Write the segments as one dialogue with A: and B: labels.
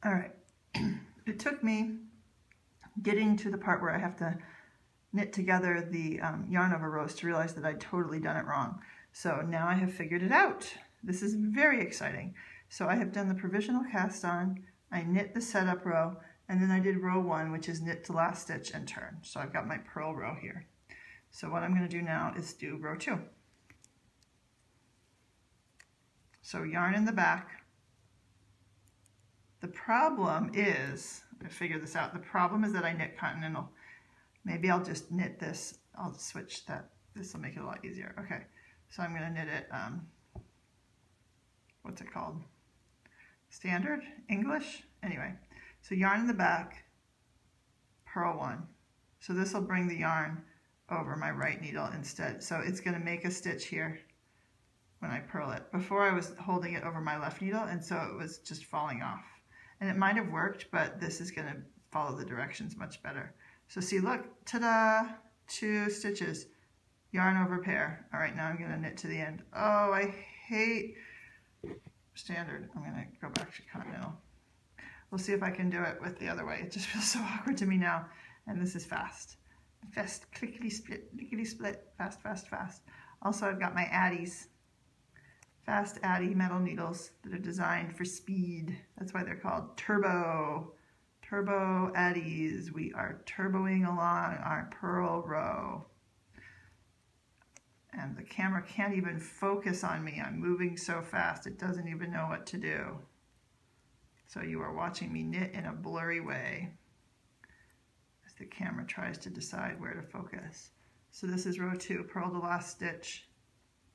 A: All right, it took me getting to the part where I have to knit together the yarn over rows to realize that I'd totally done it wrong. So now I have figured it out. This is very exciting. So I have done the provisional cast on, I knit the setup row, and then I did row 1, which is knit to last stitch and turn. So I've got my purl row here. So what I'm going to do now is do row 2. So yarn in the back. The problem is, I figured this out, the problem is that I knit continental. Maybe I'll just knit this, I'll switch that, this will make it a lot easier. Okay, so I'm going to knit it, what's it called? Standard? English? Anyway, so yarn in the back, purl 1. So this will bring the yarn over my right needle instead. So it's going to make a stitch here when I purl it. Before I was holding it over my left needle, and so it was just falling off. And it might have worked, but this is going to follow the directions much better. So see, look, ta-da, 2 stitches, yarn over pair. All right, now I'm going to knit to the end. Oh, I hate standard. I'm going to go back to continental. We'll see if I can do it with the other way. It just feels so awkward to me now. And this is fast. Fast, clickety split, lickety split, fast, fast, fast. Also, I've got my Addies. Fast Addy metal needles that are designed for speed. That's why they're called turbo. Turbo Addies. We are turboing along our purl row. And the camera can't even focus on me. I'm moving so fast it doesn't even know what to do. So you are watching me knit in a blurry way as the camera tries to decide where to focus. So this is row 2, purl the last stitch,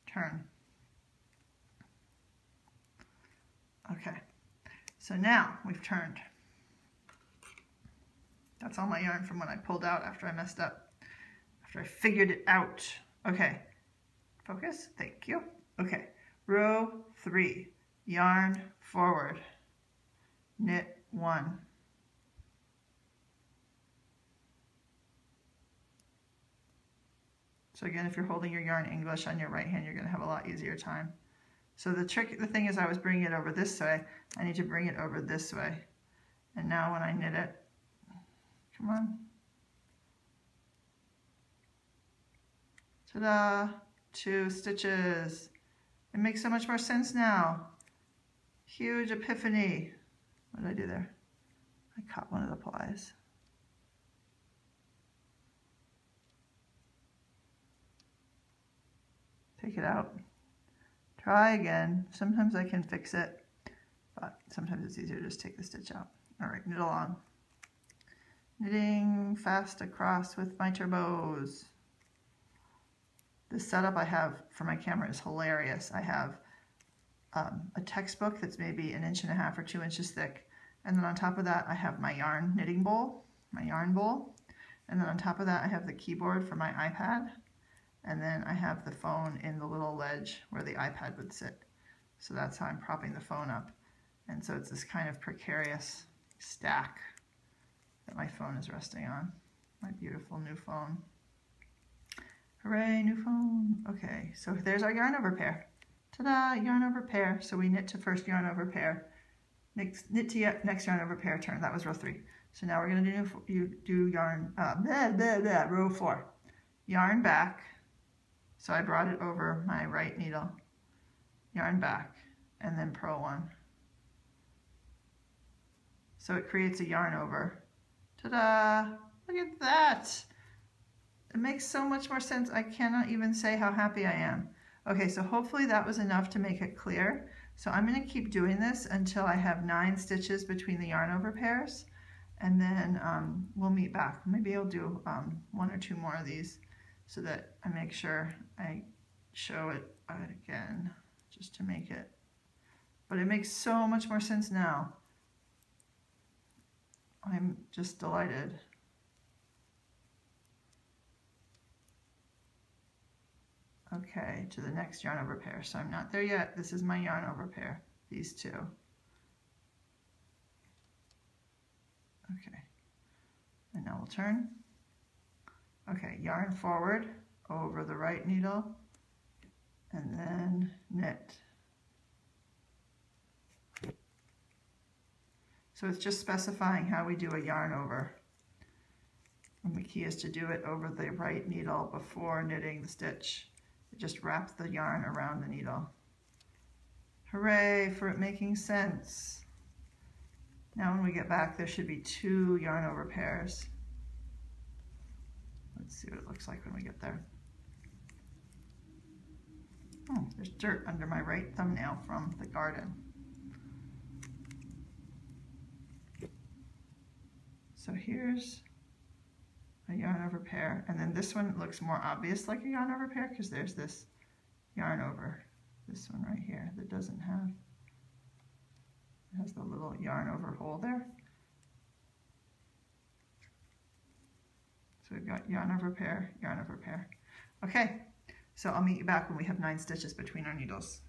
A: turn. Okay, so now we've turned. That's all my yarn from when I pulled out after I messed up, after I figured it out. Okay, focus, thank you. Okay, row 3, yarn forward, knit 1. So again, if you're holding your yarn English on your right hand, you're going to have a lot easier time. So the thing is, I was bringing it over this way. I need to bring it over this way. And now when I knit it, come on. Ta-da, 2 stitches. It makes so much more sense now. Huge epiphany. What did I do there? I caught one of the plies. Take it out. Try again. Sometimes I can fix it, but sometimes it's easier to just take the stitch out. All right, knit along. Knitting fast across with my turbos. This setup I have for my camera is hilarious. I have a textbook that's maybe 1.5 inches or 2 inches thick, and then on top of that I have my yarn knitting bowl, my yarn bowl, and then on top of that I have the keyboard for my iPad. And then I have the phone in the little ledge where the iPad would sit. So that's how I'm propping the phone up. And so it's this kind of precarious stack that my phone is resting on. My beautiful new phone. Hooray, new phone. Okay, so there's our yarn over pair. Ta-da, yarn over pair. So we knit to first yarn over pair. Knit to next yarn over pair, turn. That was row 3. So now we're going to do yarn, row 4. Yarn back. So I brought it over my right needle, yarn back, and then purl 1. So it creates a yarn over. Ta-da! Look at that! It makes so much more sense. I cannot even say how happy I am. Okay, so hopefully that was enough to make it clear. So I'm going to keep doing this until I have 9 stitches between the yarn over pairs, and then we'll meet back. Maybe I'll do 1 or 2 more of these, so that I make sure I show it again, just to make it. But it makes so much more sense now. I'm just delighted. Okay, to the next yarn over pair. So I'm not there yet. This is my yarn over pair, these 2. Okay, and now we'll turn. Okay, yarn forward over the right needle and then knit. So it's just specifying how we do a yarn over. And the key is to do it over the right needle before knitting the stitch. It just wraps the yarn around the needle. Hooray for it making sense. Now when we get back, there should be 2 yarn over pairs. Let's see what it looks like when we get there. Oh, there's dirt under my right thumbnail from the garden. So here's a yarn over pair, and then this one looks more obvious like a yarn over pair because there's this yarn over, this one right here that doesn't have, it has the little yarn over hole there. So we've got yarn over pair, yarn over pair. Okay, so I'll meet you back when we have 9 stitches between our needles.